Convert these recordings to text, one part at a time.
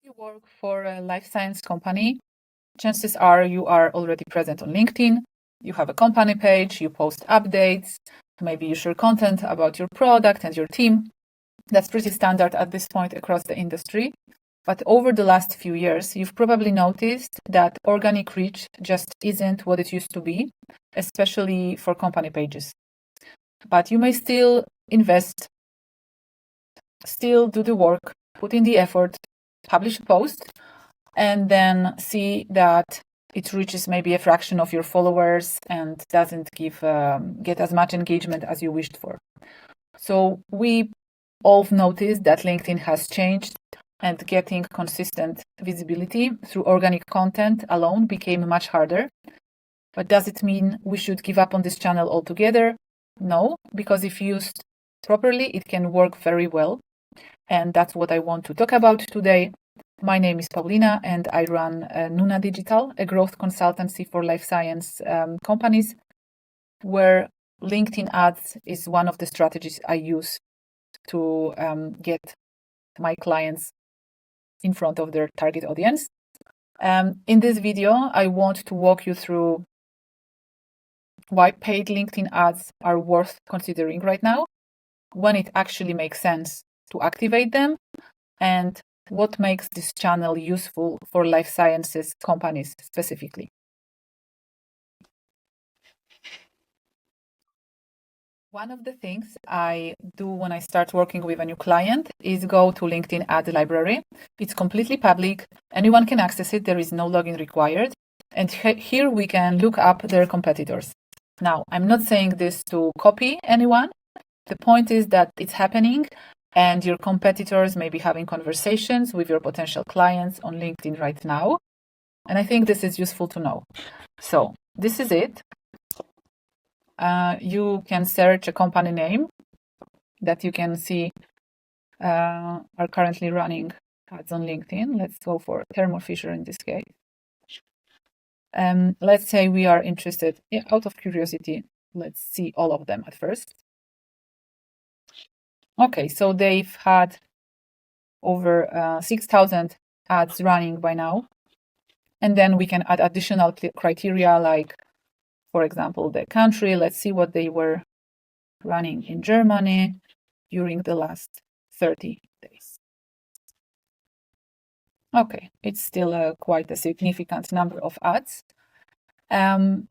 You work for a life science company, chances are you are already present on LinkedIn. You have a company page, you post updates, maybe you share content about your product and your team. That's pretty standard at this point across the industry. But over the last few years, you've probably noticed that organic reach just isn't what it used to be, especially for company pages. But you may still invest, still do the work, put in the effort, publish a post, and then see that it reaches maybe a fraction of your followers and doesn't get as much engagement as you wished for. So we all noticed that LinkedIn has changed, and getting consistent visibility through organic content alone became much harder. But does it mean we should give up on this channel altogether? No, because if used properly, it can work very well. And that's what I want to talk about today. My name is Paulina, and I run Nuna Digital, a growth consultancy for life science companies, where LinkedIn ads is one of the strategies I use to get my clients in front of their target audience. In this video, I want to walk you through why paid LinkedIn ads are worth considering right now, when it actually makes sense to activate them, and what makes this channel useful for life sciences companies specifically. One of the things I do when I start working with a new client is go to LinkedIn ad library. It's completely public. Anyone can access it. There is no login required. And here we can look up their competitors. Now, I'm not saying this to copy anyone. The point is that it's happening, and your competitors may be having conversations with your potential clients on LinkedIn right now. And I think this is useful to know. So this is it. You can search a company name that you can see are currently running ads on LinkedIn. Let's go for Thermo Fisher in this case. Let's say we are interested, out of curiosity, let's see all of them at first. Okay, so they've had over 6,000 ads running by now. And then we can add additional criteria like, for example, the country. Let's see what they were running in Germany during the last 30 days. Okay, it's still quite a significant number of ads. So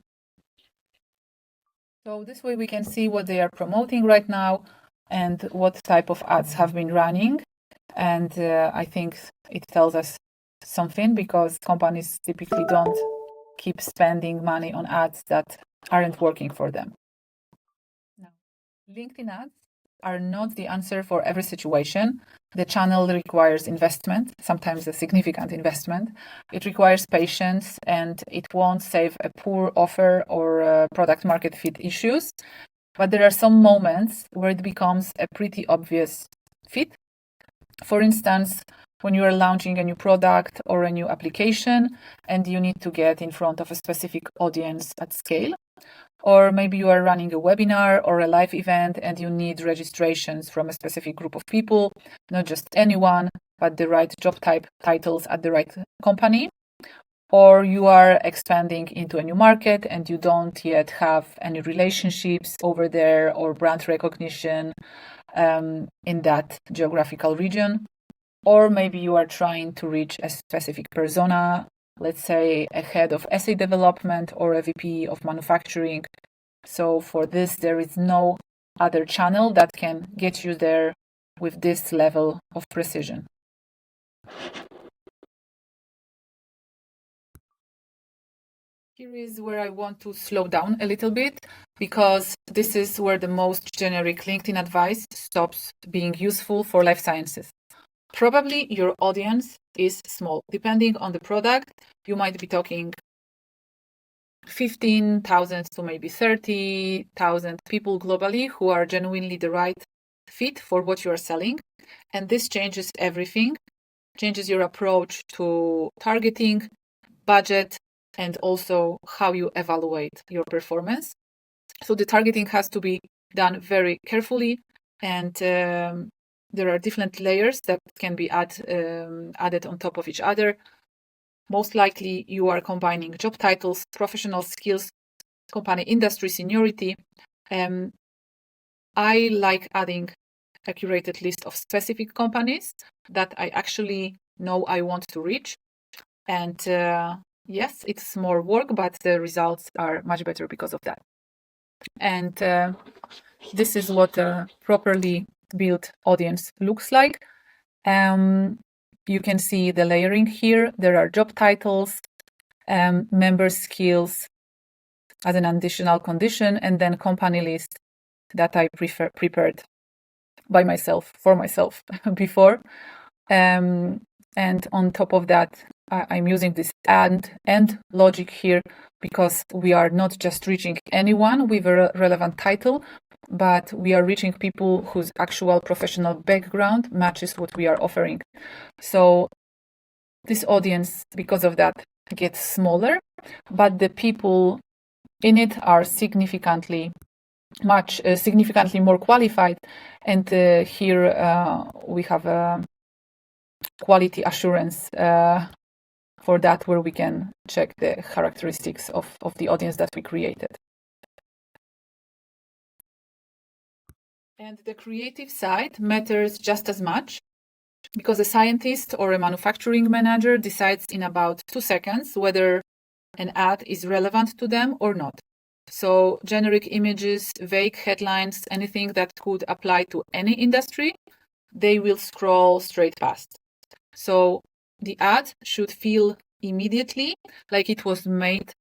this way we can see what they are promoting right now and what type of ads have been running. And I think it tells us something, because companies typically don't keep spending money on ads that aren't working for them. Now, LinkedIn ads are not the answer for every situation. The channel requires investment, sometimes a significant investment. It requires patience, and it won't save a poor offer or product market fit issues. But there are some moments where it becomes a pretty obvious fit. For instance, when you are launching a new product or a new application and you need to get in front of a specific audience at scale. Or maybe you are running a webinar or a live event and you need registrations from a specific group of people, not just anyone, but the right job titles at the right company. Or you are expanding into a new market and you don't yet have any relationships over there or brand recognition in that geographical region. Or maybe you are trying to reach a specific persona, let's say a head of Assay Development or a VP of manufacturing. So for this, there is no other channel that can get you there with this level of precision. Here is where I want to slow down a little bit, because this is where the most generic LinkedIn advice stops being useful for life sciences. Probably your audience is small. Depending on the product, you might be talking 15,000 to maybe 30,000 people globally who are genuinely the right fit for what you are selling. And this changes everything, changes your approach to targeting, budget, and also how you evaluate your performance. So the targeting has to be done very carefully, and there are different layers that can be added on top of each other. Most likely, you are combining job titles, professional skills, company industry seniority. I like adding a curated list of specific companies that I actually know I want to reach. And yes, it's more work, but the results are much better because of that. And this is what a properly built audience looks like. You can see the layering here. There are job titles, member skills as an additional condition, and then company list that I prepared by myself, for myself before. And on top of that, I'm using this and logic here because we are not just reaching anyone with a relevant title, but we are reaching people whose actual professional background matches what we are offering. So this audience, because of that, gets smaller, but the people in it are significantly more qualified. And here we have a quality assurance for that, where we can check the characteristics of the audience that we created. And the creative side matters just as much, because a scientist or a manufacturing manager decides in about 2 seconds whether an ad is relevant to them or not. So generic images, vague headlines, anything that could apply to any industry, they will scroll straight past. So the ad should feel immediately like it was made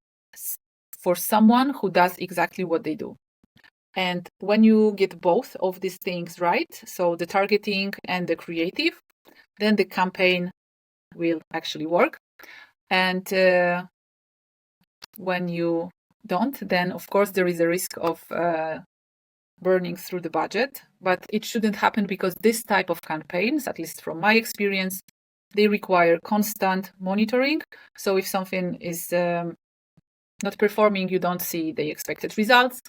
for someone who does exactly what they do. And when you get both of these things right, so the targeting and the creative, then the campaign will actually work. And when you don't, then of course there is a risk of burning through the budget, but it shouldn't happen, because this type of campaigns, at least from my experience, they require constant monitoring. So if something is not performing, you don't see the expected results,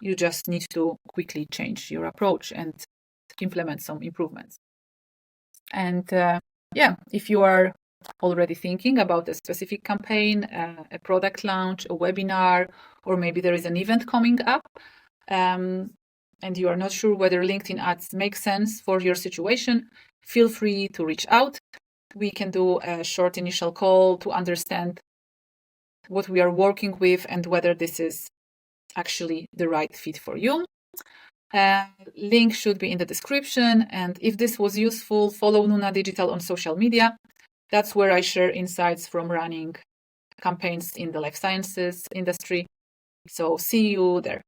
you just need to quickly change your approach and implement some improvements. And if you are already thinking about a specific campaign, a product launch, a webinar, or maybe there is an event coming up, and you are not sure whether LinkedIn ads make sense for your situation, feel free to reach out. We can do a short initial call to understand what we are working with and whether this is actually the right fit for you. Link should be in the description. And if this was useful, follow Nuna Digital on social media. That's where I share insights from running campaigns in the life sciences industry. So see you there.